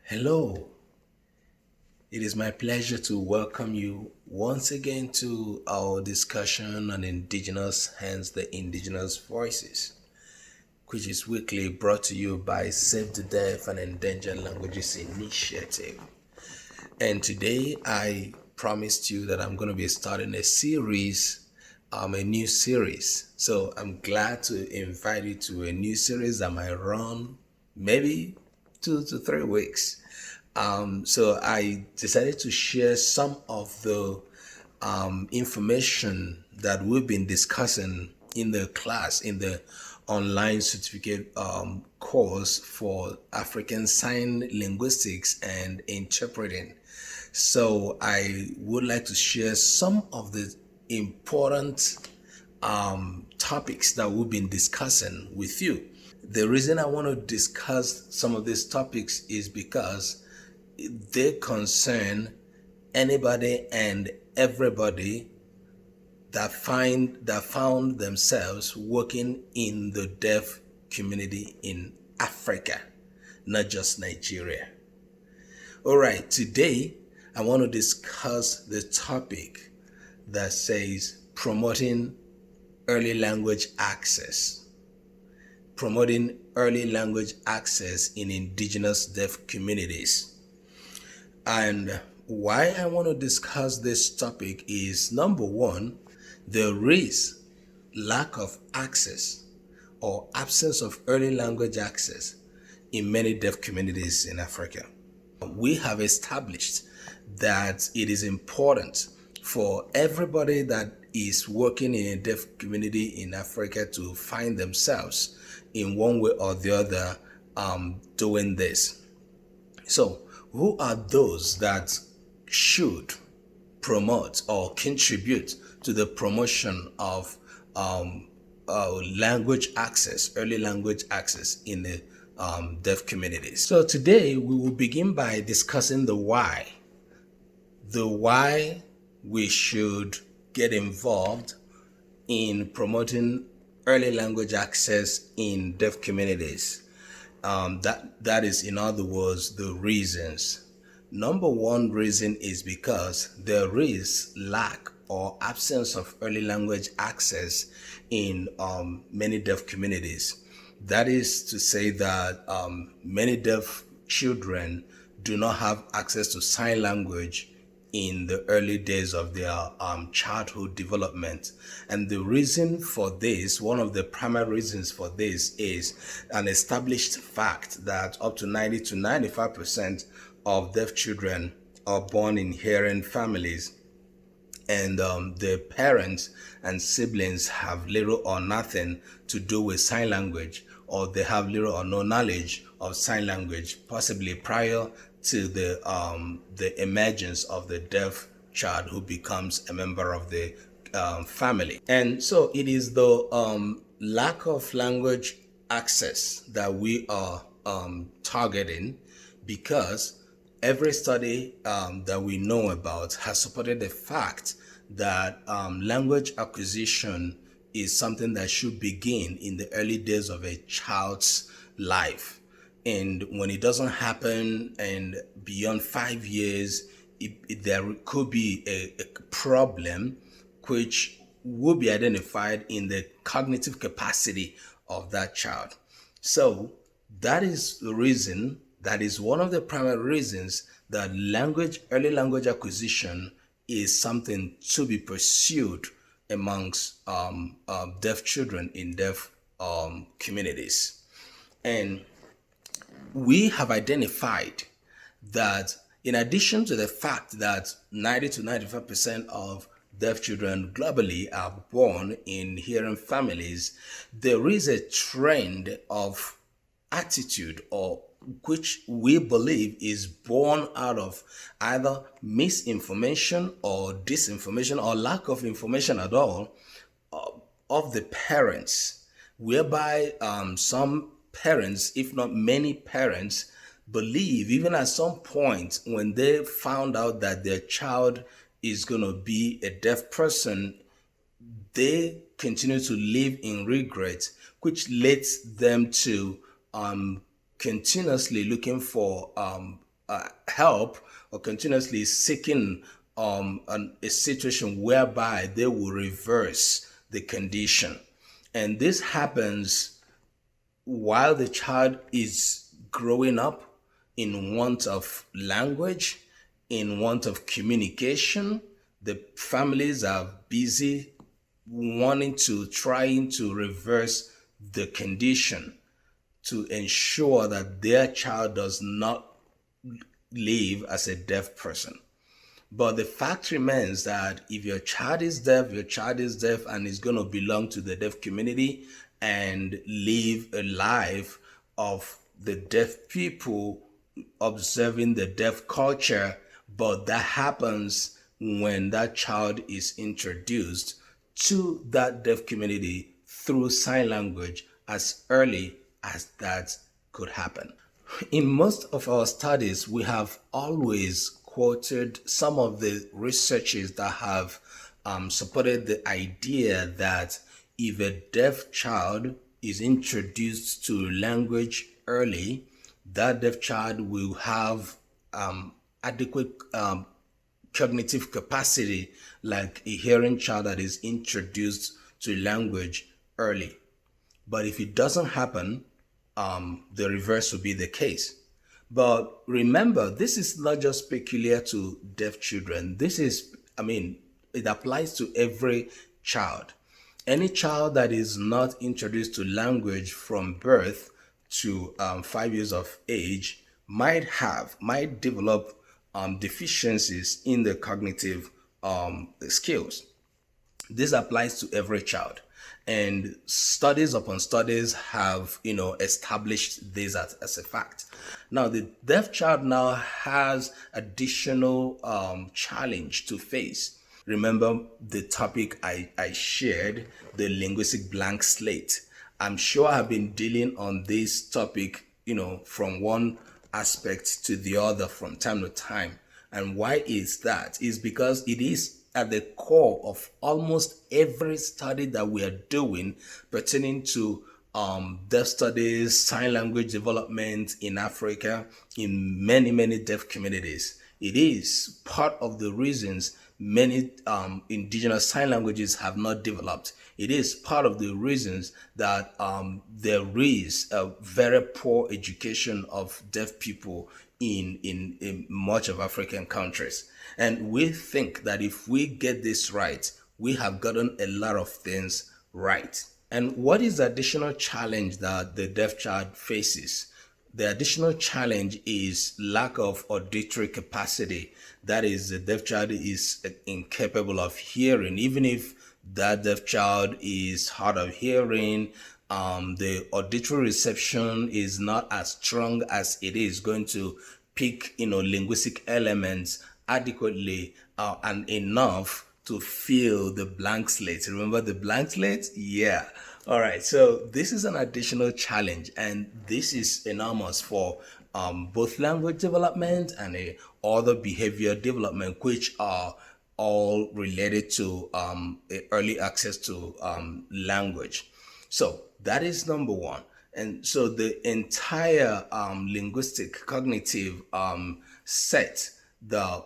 Hello, it is my pleasure to welcome you once again to our discussion on Indigenous, hence the Indigenous Voices, which is weekly brought to you by Save the Deaf and Endangered Languages Initiative. And today I promised you that I'm going to be starting a new series. So I'm glad to invite you to a new series that might run maybe 2 to 3 weeks. So I decided to share some of the information that we've been discussing in the class, in the online certificate course for African Sign Linguistics and Interpreting. So I would like to share some of the important topics that we've been discussing with you. The reason I want to discuss some of these topics is because they concern anybody and everybody that found themselves working in the deaf community in Africa, not just Nigeria. All right, today I want to discuss the topic that says promoting early language access. Promoting early language access in indigenous deaf communities. And why I want to discuss this topic is number one, there is lack of access or absence of early language access in many deaf communities in Africa. We have established that it is important for everybody that is working in a deaf community in Africa to find themselves in one way or the other doing this. So, who are those that should promote or contribute to the promotion of language access, early language access in the deaf communities? So today we will begin by discussing the why we should get involved in promoting early language access in deaf communities. That is, in other words, the reasons. Number one reason is because there is lack or absence of early language access in many deaf communities. That is to say that many deaf children do not have access to sign language in the early days of their childhood development. And the reason for this, one of the primary reasons for this, is an established fact that up to 90 to 95% of deaf children are born in hearing families, and the parents and siblings have little or nothing to do with sign language, or they have little or no knowledge of sign language, possibly prior to the emergence of the deaf child who becomes a member of the family. And so it is the lack of language access that we are targeting, because every study that we know about has supported the fact that language acquisition is something that should begin in the early days of a child's life. And when it doesn't happen and beyond 5 years, there could be a problem which will be identified in the cognitive capacity of that child. So that is the reason, that is one of the primary reasons that early language acquisition is something to be pursued amongst deaf children in deaf communities. And we have identified that in addition to the fact that 90 to 95% of deaf children globally are born in hearing families, there is a trend of attitude, or which we believe is born out of either misinformation or disinformation or lack of information at all of the parents, whereby some parents, if not many parents, believe, even at some point when they found out that their child is going to be a deaf person, they continue to live in regret, which leads them to continuously looking for help or continuously seeking a situation whereby they will reverse the condition. And this happens while the child is growing up in want of language, in want of communication. The families are busy trying to reverse the condition to ensure that their child does not live as a deaf person. But the fact remains that if your child is deaf, your child is deaf and is going to belong to the deaf community and live a life of the deaf people observing the deaf culture. But that happens when that child is introduced to that deaf community through sign language as early as that could happen. In most of our studies, we have always quoted some of the researches that have supported the idea that if a deaf child is introduced to language early, that deaf child will have adequate cognitive capacity like a hearing child that is introduced to language early. But if it doesn't happen, the reverse will be the case. But remember, this is not just peculiar to deaf children. It applies to every child. Any child that is not introduced to language from birth to 5 years of age might develop deficiencies in the cognitive skills. This applies to every child, and studies upon studies have established this as a fact. Now the deaf child now has additional challenge to face. Remember the topic I shared, the linguistic blank slate. I'm sure I've been dealing on this topic from one aspect to the other from time to time. And why is that? Is because it is at the core of almost every study that we are doing pertaining to deaf studies, sign language development in Africa, in many, many deaf communities. It is part of the reasons many indigenous sign languages have not developed. It is part of the reasons that there is a very poor education of deaf people in much of African countries. And we think that if we get this right, we have gotten a lot of things right. And what is the additional challenge that the deaf child faces? The additional challenge is lack of auditory capacity. That is, the deaf child is incapable of hearing. Even if that deaf child is hard of hearing, the auditory reception is not as strong as it is going to pick linguistic elements adequately and enough to fill the blank slate. Remember the blank slate? Yeah. All right. So this is an additional challenge, and this is enormous for both language development and other behavior development, which are all related to early access to language. So that is number one. And so the entire linguistic cognitive set,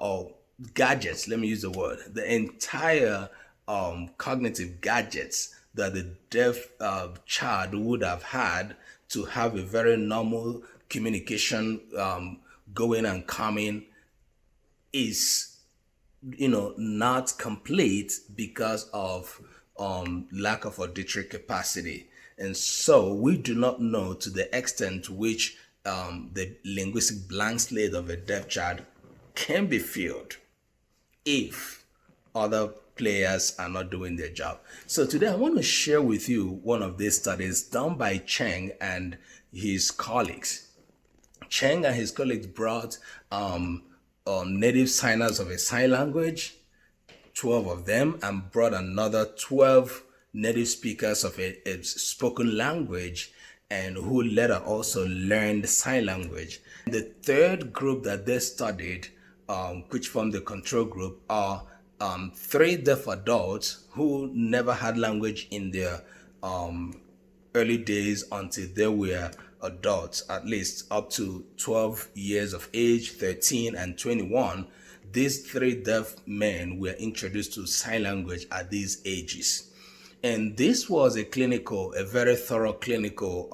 or gadgets, let me use the word, the entire cognitive gadgets that the deaf child would have had to have a very normal communication going and coming is not complete because of lack of auditory capacity. And so we do not know to the extent to which the linguistic blank slate of a deaf child can be filled if other players are not doing their job. So today I want to share with you one of these studies done by Cheng and his colleagues. Cheng and his colleagues brought native signers of a sign language, 12 of them, and brought another 12 native speakers of a spoken language, and who later also learned sign language. The third group that they studied, which formed the control group, are 3 deaf adults who never had language in their early days until they were adults, at least up to 12 years of age, 13 and 21, these three deaf men were introduced to sign language at these ages. And this was a very thorough clinical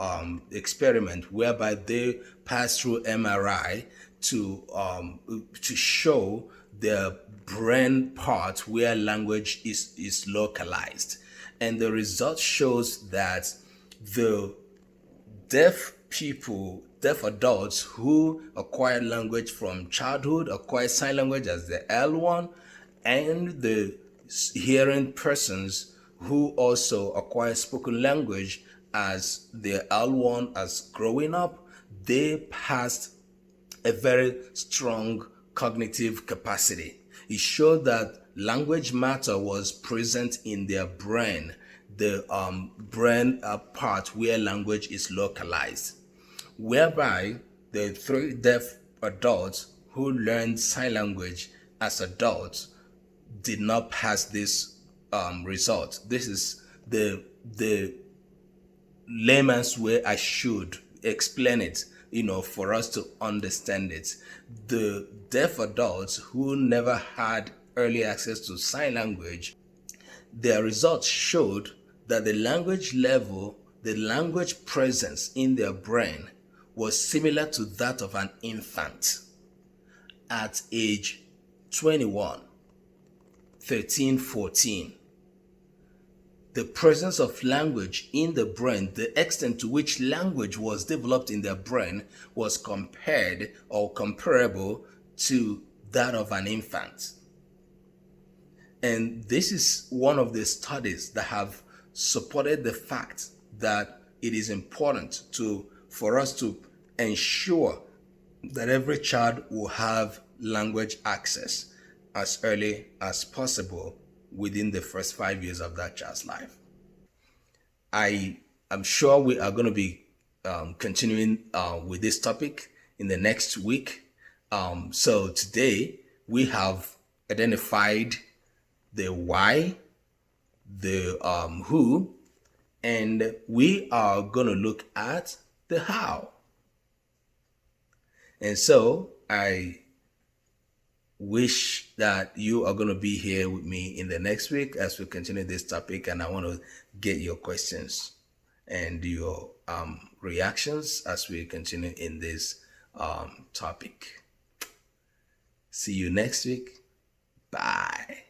experiment whereby they passed through MRI to show the brain part where language is localized. And the result shows that the deaf adults who acquire language from childhood acquire sign language as the L1, and the hearing persons who also acquire spoken language as their L1 as growing up, they passed a very strong cognitive capacity. It showed that language matter was present in their brain, the brain part where language is localized, whereby the three deaf adults who learned sign language as adults did not pass this result. This is the layman's way I should explain it, for us to understand it. The deaf adults who never had early access to sign language, their results showed that the language level, the language presence in their brain was similar to that of an infant at age 21, 13, 14. The presence of language in the brain, the extent to which language was developed in their brain, was compared or comparable to that of an infant. And this is one of the studies that have supported the fact that it is important for us to ensure that every child will have language access as early as possible within the first 5 years of that child's life. I am sure we are going to be continuing with this topic in the next week. So today we have identified the why, the who, and we are going to look at the how. And so I wish that you are going to be here with me in the next week as we continue this topic, and I want to get your questions and your reactions as we continue in this topic. See you next week. Bye.